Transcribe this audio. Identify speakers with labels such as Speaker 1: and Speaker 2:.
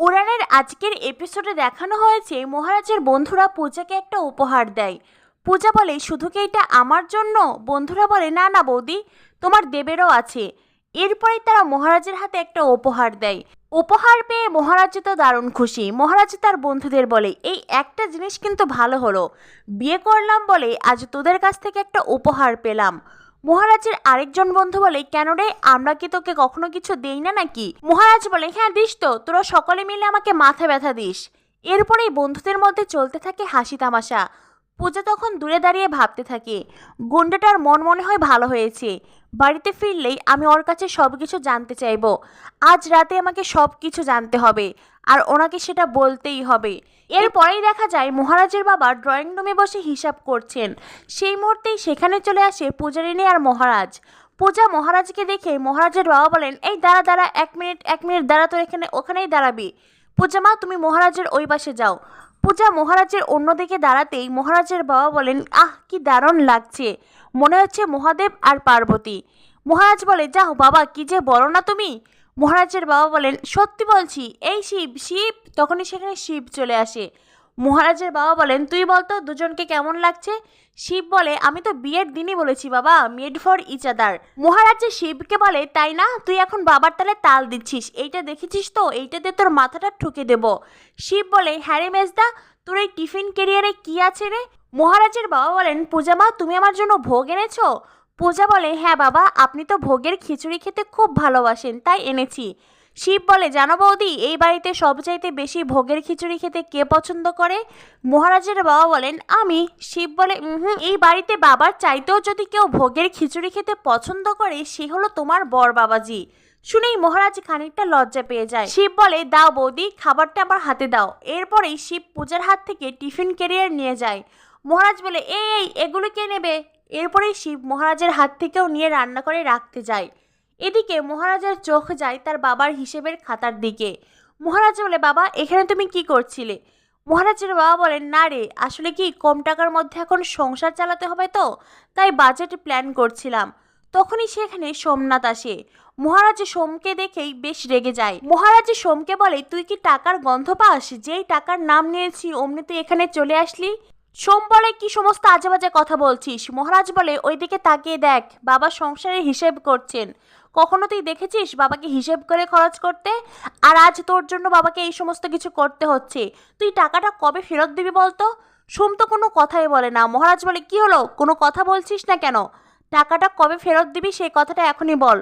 Speaker 1: পুরাণের আজকের এপিসোডে দেখানো হয়েছে মহারাজের বন্ধুরা পূজাকে একটা উপহার দেয়। পূজা বলে, শুধু কি এটা আমার জন্য? বন্ধুরা বলে, না না বৌদি, তোমার দেবেরও আছে। এরপরেই তারা মহারাজের হাতে একটা উপহার দেয়। উপহার পেয়ে মহারাজ তো দারুণ খুশি। মহারাজ তার বন্ধুদের বলে, এই একটা জিনিস কিন্তু ভালো হলো, বিয়ে করলাম বলে আজ তোদের কাছ থেকে একটা উপহার পেলাম। মহারাজের আরেকজন বন্ধু বলে, কেন রে, আমরা কি তোকে কখনো কিছু দেই না নাকি? মহারাজ বলে, হ্যাঁ দিস তো, তোরা সকলে মিলে আমাকে মাথা ব্যথা দিস। এরপরেই বন্ধুদের মধ্যে চলতে থাকে হাসি তামাশা। পূজা তখন দূরে দাঁড়িয়ে ভাবতে থাকে, গুন্ডাটার মন মনে হয় ভালো হয়েছে। বাড়িতে ফিরলেই আমি ওর কাছে সব কিছু জানতে চাইবো। আজ রাতে আমাকে সব কিছু জানতে হবে, আর ওনাকে সেটা বলতেই হবে। এরপরেই দেখা যায় মহারাজের বাবা ড্রয়িং রুমে বসে হিসাব করছেন। সেই মুহূর্তেই সেখানে চলে আসে পূজারিনী আর মহারাজ। পূজা মহারাজকে দেখে মহারাজের বাবা বলেন, এই দাঁড়া দাঁড়া, এক মিনিট দাঁড়া, তো ওখানেই দাঁড়াবি। পূজা মা, তুমি মহারাজের ওই পাশে যাও। পূজা মহারাজের অন্যদিকে দাঁড়াতেই মহারাজের বাবা বলেন, আহ কি দারুণ লাগছে, মনে হচ্ছে মহাদেব আর পার্বতী। মহারাজ বলে, যাও বাবা, কি যে বলো না তুমি। মহারাজের বাবা বলেন, সত্যি বলছি, এই শিব শিব। তখনই সেখানে শিব চলে আসে। মহারাজের বাবা বলেন, তুই বলতো দুজনকে কেমন লাগছে? শিব বলে, আমি তো বিয়ের দিনই বলেছি বাবা, মেড ফর ইচ আদার। মহারাজ শিবকে বলে, তাই না? তুই এখন বাবার তালে তাল দিচ্ছিস, এইটা দেখেছিস তো, এইটাতে তোর মাথাটা ঠুকে দেব। শিব বলে, হ্যাঁ রে মেজদা, তোর এই টিফিন ক্যারিয়ারে কি আছে রে? মহারাজের বাবা বলেন, পূজা মা, তুমি আমার জন্য ভোগ এনেছো? পূজা বলে, হ্যাঁ বাবা, আপনি তো ভোগের খিচুড়ি খেতে খুব ভালোবাসেন, তাই এনেছি। শিব বলে, জানো বৌদি, এই বাড়িতে সবচাইতে বেশি ভোগের খিচুড়ি খেতে কে পছন্দ করে? মহারাজের বাবা বলেন, আমি। শিব বলে, এই বাড়িতে বাবার চাইতেও যদি কেউ ভোগের খিচুড়ি খেতে পছন্দ করে, সে হলো তোমার বর বাবাজি। শুনেই মহারাজ খানিকটা লজ্জা পেয়ে যায়। শিব বলে, দাও বৌদি, খাবারটা আমার হাতে দাও। এরপরেই শিব পূজার হাত থেকে টিফিন ক্যারিয়ার নিয়ে যায়। মহারাজ বলে, এই এগুলো কে নেবে? এরপরেই শিব মহারাজের হাত থেকেও নিয়ে রান্না করে রাখতে যায়। এদিকে মহারাজের চোখ যায় তার বাবার হিসেবের খাতার দিকে। মহারাজ বলে, বাবা, এখানে তুমি কি করছিলে? মহারাজের বাবা বলেন, না রে, আসলে কি কম টাকার মধ্যে এখন সংসার চালাতে হবে, তো তাই বাজেট প্ল্যান করছিলাম। তখনই সেখানে সোমনাথ আসে। মহারাজ সোমকে দেখেই বেশ রেগে যায়। মহারাজ সোমকে বলে, তুই কি টাকার গন্ধ পাস? যেই টাকার নাম নিয়েছি অমনি তুই এখানে চলে আসলি। সোম বলে, কি সমস্ত আজেবাজে কথা বলছিস? মহারাজ বলে, ওইদিকে তাকিয়ে দেখ, বাবা সংসারের হিসেব করছেন। কখনো তুই দেখেছিস বাবাকে হিসেব করে খরচ করতে? আর আজ তোর জন্য বাবাকে এই সমস্ত কিছু করতে হচ্ছে। তুই টাকাটা কবে ফেরত দিবি বলতো? সোম তো কোনো কথাই বলে না। মহারাজ বলে, কি হলো, কোনো কথা বলছিস না কেন? টাকাটা কবে ফেরত দিবি সেই কথাটা এখনই বল।